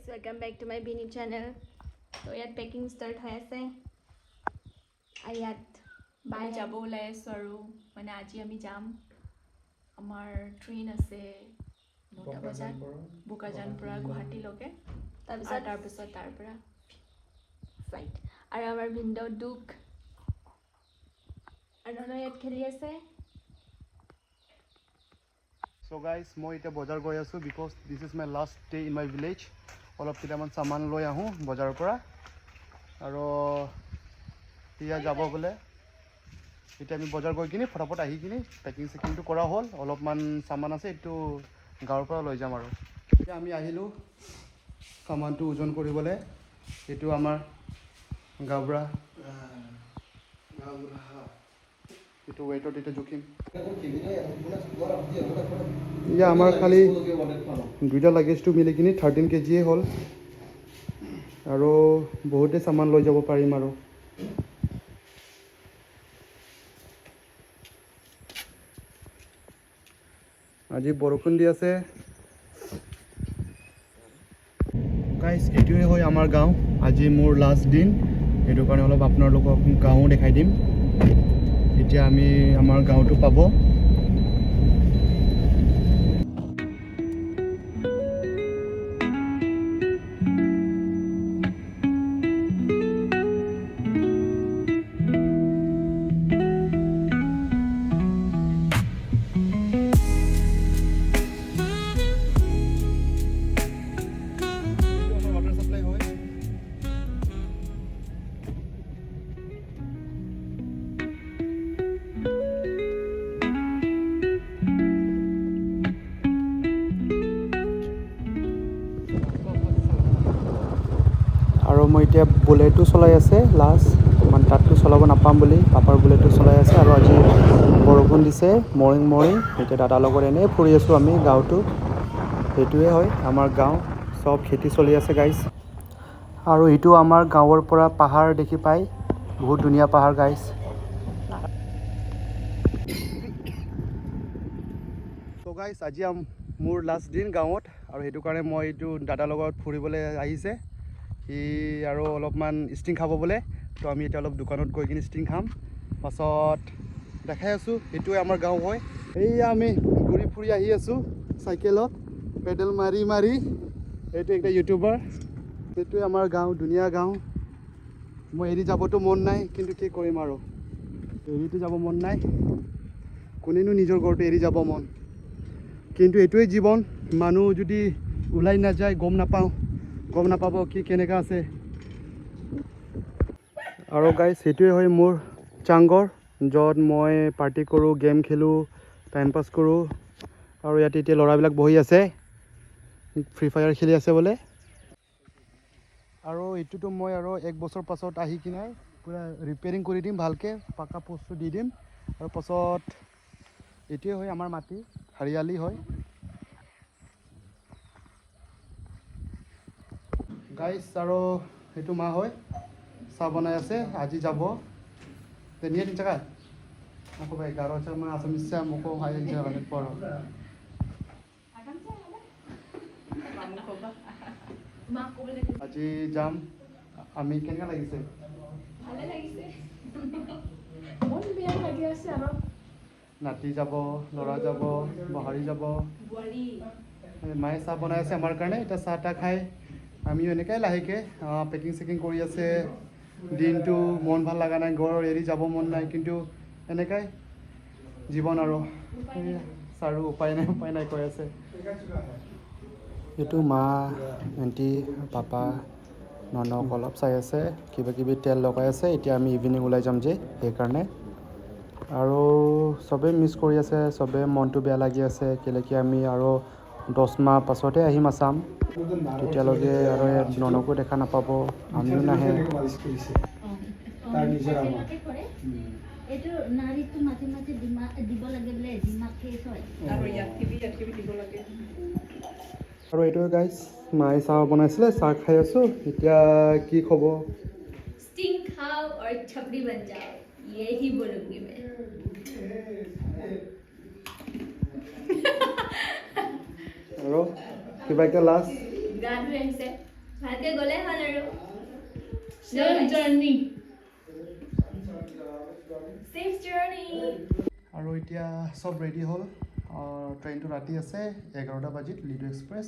welcome back to my Bini channel. So ইয়াত packing start হৈ আছে আৰু ইয়াত বাই যাব ওলাই আছোঁ আৰু মানে আজি আমি যাম আমাৰ ট্ৰেইন আছে 9টা বজাত বোকাজানৰ পৰা গুৱাহাটীলৈকে তাৰপিছত তাৰ পৰা ফ্লাইট আৰু আমাৰ ভিন্দ দুখ আৰু ইয়াত খেলি আছে So guys, মই এতিয়া বজাৰ গৈ আছোঁ because this is my last day in my village. অলপ কেইটামান সামান লৈ আহোঁ বজাৰৰ পৰা আৰু এতিয়া যাব বোলে এতিয়া আমি বজাৰ গৈ কিনি ফটাফট আহি কিনি পেকিং চেকিংটো কৰা হ'ল অলপমান সামান আছে এইটো গাঁৱৰ পৰা লৈ যাম আৰু এতিয়া আমি আহিলোঁ সামানটো ওজন কৰিবলৈ এইটো আমাৰ গাঁৱৰ এইটো ৱেইটত এতিয়া জুখিম ইয়া আমাৰ খালি দুইটা লাগেজটো মিলি কিনি 13 কেজিয়ে হ'ল আৰু বহুতে সামান লৈ যাব পাৰিম আৰু আজি বৰষুণ দি আছে গাইজ এইটোৱে হয় আমাৰ গাঁও আজি মোৰ লাষ্ট দিন সেইটো কাৰণে অলপ আপোনালোকক গাঁও দেখাই দিম এতিয়া আমি আমাৰ গাঁওটো পাব আৰু মই এতিয়া বুলেটো চলাই আছে লাষ্ট মানে তাতটো চলাব নাপাম বুলি পাপাৰ বুলেটো চলাই আছে আৰু আজি বৰষুণ দিছে মৰ্নিং এতিয়া দাদাৰ লগত এনেই ফুৰি আছোঁ আমি গাঁৱটো সেইটোৱে হয় আমাৰ গাঁও চব খেতি চলি আছে গাইজ আৰু এইটো আমাৰ গাঁৱৰ পৰা পাহাৰ দেখি পাই বহুত ধুনীয়া পাহাৰ গাইজ তো গাইজ আজি মোৰ লাষ্ট দিন গাঁৱত আৰু সেইটো কাৰণে মই এইটো দাদাৰ লগত ফুৰিবলৈ আহিছে সি আৰু অলপমান ষ্টিং খাব বোলে তো আমি এতিয়া অলপ দোকানত গৈ কিনি ষ্টিং খাম পাছত দেখাই আছোঁ এইটোৱে আমাৰ গাঁও হয় এইয়া আমি ঘূৰি ফুৰি আহি আছোঁ চাইকেলত পেডেল মাৰি এইটো একটা ইউটিউবাৰ এইটোৱে আমাৰ গাঁও ধুনীয়া গাঁও মই এৰি যাবতো মন নাই কিন্তু কি কৰিম আৰু এৰিতো যাব মন নাই কোনেনো নিজৰ ঘৰটো এৰি যাব মন কিন্তু এইটোৱে জীৱন মানুহ যদি ওলাই নাযায় গম নাপাব কি কেনেকা আছে আৰু গাইজ সেইটোৱে হয় মোৰ চাংঘৰ য'ত মই পাৰ্টি কৰোঁ গেম খেলোঁ টাইম পাছ কৰোঁ আৰু ইয়াতে এতিয়া ল'ৰাবিলাক বহি আছে ফ্ৰী ফায়াৰ খেলি আছে বোলে আৰু এইটোতো মই আৰু 1 বছৰ পাছত আহি কিনে পুৰা ৰিপেয়াৰিং কৰি দিম ভালকৈ পাকা পোষ্টটো দি দিম আৰু পাছত এইটোৱে হয় আমাৰ মাটি হাৰিয়ালি হয় গাইজ আৰু সেইটো মা হয় চাহ বনাই আছে আজি যাব নিয়ে দিন চাকা aku baik karo sama asam isya muko hayang jalan poro আজি যাম আমি কেনেকা লাগিছে ভালে লাগিছে মন বেয়া লাগি আছে আৰু নাতি যাব ল'ৰা যাব বহাৰী যাব মায়ে চাহ বনাই আছে আমাৰ কাৰণে এতিয়া চাহ তাহ খাই আমিও এনেকৈ লাহেকৈ পেকিং চেকিং কৰি আছে দিনটো মন ভাল লগা নাই ঘৰ এৰি যাব মন নাই কিন্তু এনেকৈ জীৱন আৰু ছাৰো উপায় নাই কৈ আছে এইটো মা আণ্টি পাপা ননক অলপ চাই আছে কিবাকিবি তেল লগাই আছে এতিয়া আমি ইভিনিং ওলাই যাম যে সেইকাৰণে আৰু চবেই মিছ কৰি আছে চবেই মনটো বেয়া লাগি আছে কেলেকি আমি আৰু 10 মাহ পাছতহে আহিম আছাম তেতিয়ালৈকে আৰু ননকো দেখা নাপাব আমিও নাহে এইটো নাৰীটো মাঝে দিব লাগে বোলে দিমাগ কেছ হয় আৰু ইয়াতকে দিব লাগে আৰু এইটোৱে গাইজ মায়ে চাহ বনাইছিলে চাহ খাই আছোঁ এতিয়া কি খব स्टिंग खाओ और छपरी बन जाओ यही बोलूंगी मैं আৰু কিবা একটা লাষ্ট গান হৈ আহিছে ভালকে গ'লে হ'ল আৰু জাৰ্নি চেফ জাৰ্নি। আৰু এতিয়া চব ৰেডি হ'ল। ট্ৰেইনটো ৰাতি আছে 11টা বাজিত, লিডু এক্সপ্ৰেছ।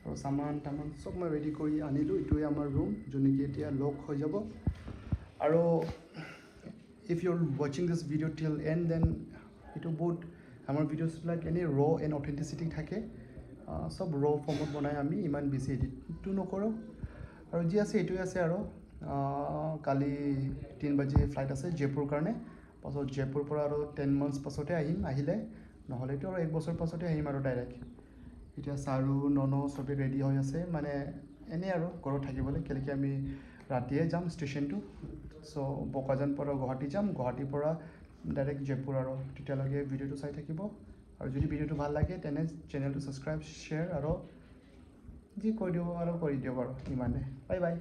আৰু চামান তামান চব মই ৰেডি কৰি আনিলোঁ। এইটোৱে আমাৰ ৰুম, যোন নেকি এতিয়া লক হৈ যাব। আৰু ইফ ইউ আৰ ৱাচিং দিছ ভিডিঅ' টিল এণ্ড দেন এইটো বহুত আমাৰ ভিডিঅ'ছবিলাক এনেই এণ্ড অথেণ্টিচিটি থাকে। চব ফৰ্মত বনাই আমি, ইমান বেছি এডিটটো নকৰোঁ। আৰু যি আছে এইটোৱে আছে আৰু কালি 3 বাজি ফ্লাইট আছে জয়পুৰ কাৰণে। পাছত জয়পুৰ পৰা আৰু 10 months পাছতে আহিম, আহিলে নহ'লেতো আৰু 1 বছৰ পাছতে আহিম আৰু ডাইৰেক্ট। এতিয়া চাৰু নন চবেই ৰেডি হৈ আছে, মানে এনেই আৰু ঘৰত থাকিবলৈ, কেলৈকি আমি ৰাতিয়ে যাম ষ্টেচনটো। চ' বোকাজান পৰা গুৱাহাটী যাম, গুৱাহাটীৰ পৰা ডাইৰেক্ট জয়পুৰ আৰু। তেতিয়ালৈকে ভিডিঅ'টো চাই থাকিব। আৰু যদি ভিডিঅ'টো ভাল লাগে তেনে চেনেলটো ছাবস্ক্ৰাইব, শ্বেয়াৰ আৰু যি কৰি দিওঁ আৰু কৰি দিয়ক আৰু ইমানে। Bye bye.